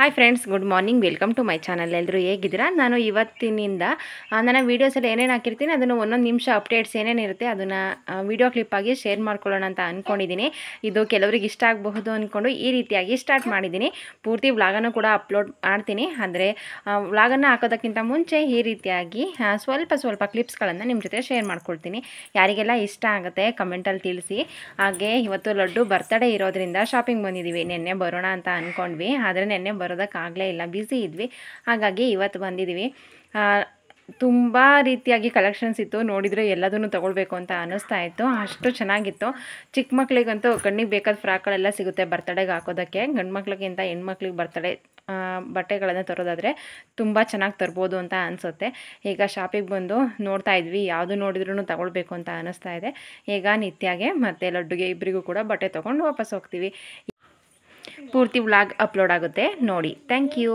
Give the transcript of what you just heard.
Hi friends, good morning. Welcome to my channel. ಎಲ್ಲರೂ ಹೇಗಿದ್ದೀರಾ? ನಾನು ಇವತ್ತಿನಿಂದ ನನ್ನ ವೀಡಿಯೋಸಲ್ಲಿ ಏನೇನು ಹಾಕಿರ್ತೀನಿ ಅದನ್ನು ಒಂದೊಂದು ನಿಮಿಷ ಅಪ್ಡೇಟ್ಸ್ ಏನೇನಿರುತ್ತೆ ಅದನ್ನು ವೀಡಿಯೋ ಕ್ಲಿಪ್ಪಾಗಿ ಶೇರ್ ಮಾಡ್ಕೊಳ್ಳೋಣ ಅಂತ ಅಂದ್ಕೊಂಡಿದ್ದೀನಿ. ಇದು ಕೆಲವರಿಗೆ ಇಷ್ಟ ಆಗಬಹುದು ಅಂದ್ಕೊಂಡು ಈ ರೀತಿಯಾಗಿ ಸ್ಟಾರ್ಟ್ ಮಾಡಿದ್ದೀನಿ. ಪೂರ್ತಿ ವ್ಲಾಗನ್ನು ಕೂಡ ಅಪ್ಲೋಡ್ ಮಾಡ್ತೀನಿ. ಅಂದರೆ ವ್ಲಾಗನ್ನು ಹಾಕೋದಕ್ಕಿಂತ ಮುಂಚೆ ಈ ರೀತಿಯಾಗಿ ಸ್ವಲ್ಪ ಕ್ಲಿಪ್ಸ್ಗಳನ್ನು ನಿಮ್ಮ ಜೊತೆ ಶೇರ್ ಮಾಡ್ಕೊಳ್ತೀನಿ. ಯಾರಿಗೆಲ್ಲ ಇಷ್ಟ ಆಗುತ್ತೆ ಕಮೆಂಟಲ್ಲಿ ತಿಳಿಸಿ. ಹಾಗೆ ಇವತ್ತು ಲಡ್ಡು ಬರ್ತಡೇ ಇರೋದ್ರಿಂದ ಶಾಪಿಂಗ್ ಬಂದಿದ್ದೀವಿ. ನೆನ್ನೆ ಬರೋಣ ಅಂತ ಅಂದ್ಕೊಂಡ್ವಿ, ಆದರೆ ನೆನ್ನೆ ಬರೋದಕ್ಕಾಗಲೇ ಇಲ್ಲ, ಬ್ಯುಸಿ ಇದ್ವಿ. ಹಾಗಾಗಿ ಇವತ್ತು ಬಂದಿದ್ದೀವಿ. ತುಂಬ ರೀತಿಯಾಗಿ ಕಲೆಕ್ಷನ್ಸ್ ಇತ್ತು. ನೋಡಿದರೆ ಎಲ್ಲದನ್ನು ತೊಗೊಳ್ಬೇಕು ಅಂತ ಅನ್ನಿಸ್ತಾ ಇತ್ತು, ಅಷ್ಟು ಚೆನ್ನಾಗಿತ್ತು. ಚಿಕ್ಕ ಮಕ್ಕಳಿಗಂತೂ ಕಣ್ಣಿಗೆ ಬೇಕಾದ ಫ್ರಾಕ್ಗಳೆಲ್ಲ ಸಿಗುತ್ತೆ ಬರ್ತಡೇಗೆ ಹಾಕೋದಕ್ಕೆ. ಗಂಡು ಮಕ್ಳಿಗಿಂತ ಹೆಣ್ಮಕ್ಳಿಗೆ ಬರ್ತಡೇ ಬಟ್ಟೆಗಳನ್ನು ತರೋದಾದರೆ ತುಂಬ ಚೆನ್ನಾಗಿ ತರ್ಬೋದು ಅಂತ ಅನಿಸುತ್ತೆ. ಈಗ ಶಾಪಿಗೆ ಬಂದು ನೋಡ್ತಾ ಇದ್ವಿ, ಯಾವುದು ನೋಡಿದ್ರೂ ತಗೊಳ್ಬೇಕು ಅಂತ ಅನ್ನಿಸ್ತಾ ಇದೆ. ಈಗ ನಿತ್ಯಾಗೆ ಮತ್ತು ಲಡ್ಡುಗೆ ಇಬ್ಬರಿಗೂ ಕೂಡ ಬಟ್ಟೆ ತೊಗೊಂಡು ವಾಪಸ್ ಹೋಗ್ತೀವಿ. ಪೂರ್ತಿ ವ್ಲಾಗ್ ಅಪ್ಲೋಡ್ ಆಗುತ್ತೆ ನೋಡಿ. Thank you.